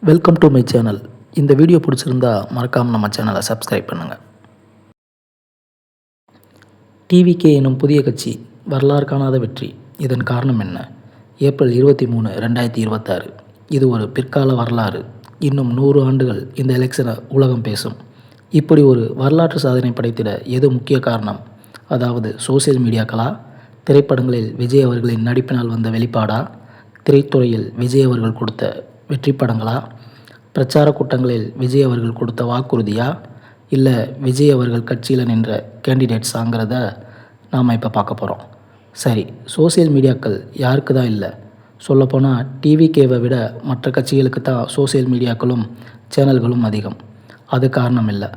Welcome to my channel. இந்த video பிடிச்சிருந்தா மறக்காமல் நம்ம சேனலை சப்ஸ்கிரைப் பண்ணுங்கள். டிவிகே எனும் புதிய கட்சி வரலாறு காணாத வெற்றி. இதன் காரணம் என்ன? ஏப்ரல் 23, 2026. இது ஒரு பிற்கால வரலாறு. இன்னும் 100 ஆண்டுகள் இந்த எலெக்ஷனை உலகம் பேசும். இப்படி ஒரு வரலாற்று சாதனை படைத்திட எது முக்கிய காரணம்? அதாவது சோசியல் மீடியாக்களா? திரைப்படங்களில் விஜய் அவர்களின் நடிப்பினால் வந்த வெளிப்பாடா? திரைத்துறையில் விஜய் அவர்கள் கொடுத்த வெற்றி படங்களா? பிரச்சார கூட்டங்களில் விஜய் அவர்கள் கொடுத்த வாக்குறுதியா? இல்லை விஜய் அவர்கள் கட்சியில் நின்ற கேண்டிடேட்ஸாங்கிறத நாம் இப்போ பார்க்க போகிறோம். சரி, சோசியல் மீடியாக்கள் யாருக்கு தான் இல்லை? சொல்லப்போனால் டிவிகேவை விட மற்ற கட்சிகளுக்கு தான் சோசியல் மீடியாக்களும் சேனல்களும் அதிகம். அது காரணம் இல்லை.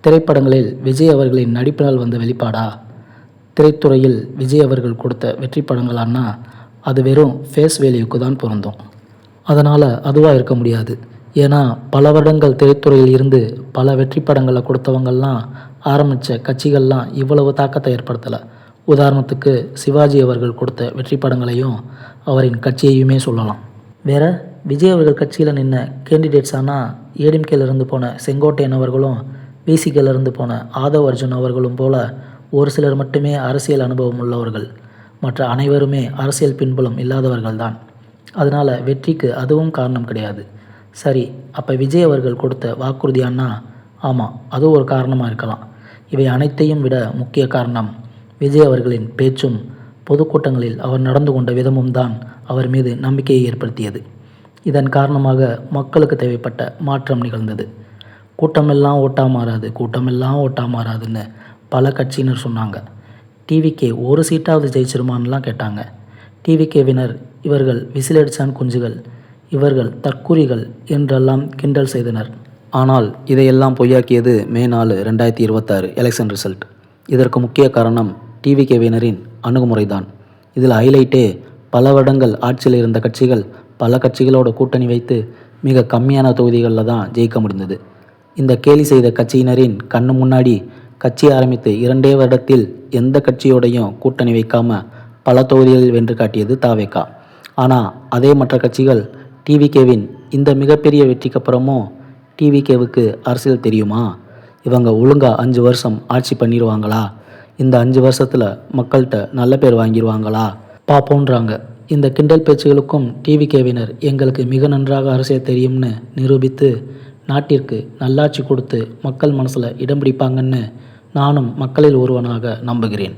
திரைப்படங்களில் விஜய் அவர்களின் நடிப்பினால் வந்த வெளிப்பாடா? திரைத்துறையில் விஜய் அவர்கள் கொடுத்த வெற்றி படங்களான்னா அது வெறும் ஃபேஸ் வேல்யூக்கு தான் பொருந்தும். அதனால் அதுவாக இருக்க முடியாது. ஏன்னா பல வருடங்கள் திரைத்துறையில் இருந்து பல வெற்றி படங்களை கொடுத்தவங்கள்லாம் ஆரம்பித்த கட்சிகள்லாம் இவ்வளவு தாக்கத்தை ஏற்படுத்தலை. உதாரணத்துக்கு சிவாஜி அவர்கள் கொடுத்த வெற்றி படங்களையும் அவரின் கட்சியையுமே சொல்லலாம். வேற விஜய் அவர்கள் கட்சியில் நின்ன கேண்டிடேட்ஸானா ஏடிஎம்கேலிருந்து போன செங்கோட்டையன் அவர்களும் விசிகேலிருந்து போன ஆதவ் அர்ஜுன் அவர்களும் போல ஒரு சிலர் மட்டுமே அரசியல் அனுபவம் உள்ளவர்கள். மற்ற அனைவருமே அரசியல் பின்புலம் இல்லாதவர்கள்தான். அதனால் வெற்றிக்கு அதுவும் காரணம் கிடையாது. சரி, அப்போ விஜய் அவர்கள் கொடுத்த வாக்குறுதியானா? ஆமாம், அது ஒரு காரணமாக இருக்கலாம். இவை அனைத்தையும் விட முக்கிய காரணம் விஜய் அவர்களின் பேச்சும் பொதுக்கூட்டங்களில் அவர் நடந்து கொண்ட விதமும் தான் அவர் மீது நம்பிக்கையை ஏற்படுத்தியது. இதன் காரணமாக மக்களுக்கு தேவைப்பட்ட மாற்றம் நிகழ்ந்தது. கூட்டமெல்லாம் ஓட்டா மாறாது, கூட்டமெல்லாம் ஓட்டா மாறாதுன்னு பல கட்சியினர் சொன்னாங்க. டிவிகே ஒரு சீட்டாவது ஜெயிச்சிருமான்லாம் கேட்டாங்க. டிவிகேவினர் இவர்கள் விசிலடிச்சான் குஞ்சுகள், இவர்கள் தற்குறிகள் என்றெல்லாம் கிண்டல் செய்தனர். ஆனால் இதையெல்லாம் பொய்யாக்கியது மே 4, 2026 எலெக்ஷன் ரிசல்ட். இதற்கு முக்கிய காரணம் டிவிகேவினரின் அணுகுமுறை தான். இதில் ஹைலைட்டே பல வருடங்கள் ஆட்சியில் இருந்த கட்சிகள் பல கட்சிகளோட கூட்டணி வைத்து மிக கம்மியான தொகுதிகளில் தான் ஜெயிக்க முடிந்தது. இந்த கேலி செய்த கட்சியினரின் கண்ணு முன்னாடி கட்சி ஆரம்பித்து 2 வருடத்தில் எந்த கட்சியோடையும் கூட்டணி வைக்காமல் பல தொகுதிகளில் வென்று காட்டியது தாவேகா. ஆனால் அதே மற்ற கட்சிகள் டிவிகேவின் இந்த மிகப்பெரிய வெற்றிக்கு அப்புறமும் டிவிகேவுக்கு அரசியல் தெரியுமா? இவங்க ஒழுங்காக 5 வருஷம் ஆட்சி பண்ணிடுவாங்களா? இந்த 5 வருஷத்தில் மக்கள்கிட்ட நல்ல பேர் வாங்கிடுவாங்களா பார்ப்போன்றாங்க. இந்த கிண்டல் பேச்சுகளுக்கும் டிவிகேவினர் எங்களுக்கு மிக நன்றாக அரசியல் தெரியும்னு நிரூபித்து நாட்டிற்கு நல்லாட்சி கொடுத்து மக்கள் மனசில் இடம் பிடிப்பாங்கன்னு நானும் மக்களில் ஒருவனாக நம்புகிறேன்.